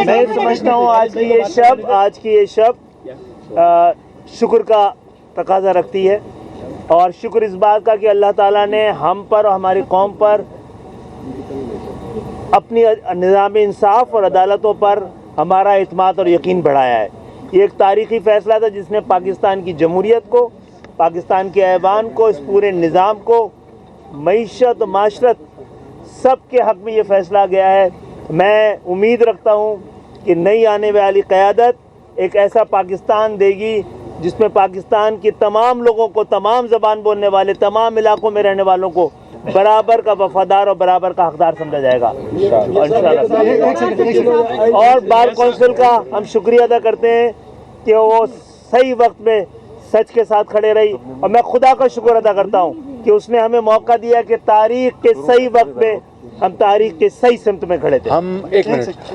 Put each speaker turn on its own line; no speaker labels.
میں سمجھتا ہوں آج کی یہ شب شکر کا تقاضا رکھتی ہے، اور شکر اس بات کا کہ اللہ تعالیٰ نے ہم پر اور ہماری قوم پر اپنی نظام انصاف اور عدالتوں پر ہمارا اعتماد اور یقین بڑھایا ہے۔ یہ ایک تاریخی فیصلہ تھا جس نے پاکستان کی جمہوریت کو، پاکستان کے ایوان کو، اس پورے نظام کو، معیشت و معاشرت سب کے حق میں یہ فیصلہ گیا ہے۔ میں امید رکھتا ہوں کہ نئی آنے والی قیادت ایک ایسا پاکستان دے گی جس میں پاکستان کی تمام لوگوں کو، تمام زبان بولنے والے، تمام علاقوں میں رہنے والوں کو برابر کا وفادار اور برابر کا حقدار سمجھا جائے گا انشاءاللہ۔ اور بار کونسل کا ہم شکریہ ادا کرتے ہیں کہ وہ صحیح وقت میں سچ کے ساتھ کھڑے رہی، اور میں خدا کا شکر ادا کرتا ہوں کہ اس نے ہمیں موقع دیا کہ تاریخ کے صحیح وقت میں ہم تاریخ کے صحیح سمت میں کھڑے تھے۔
ہم ایک منٹ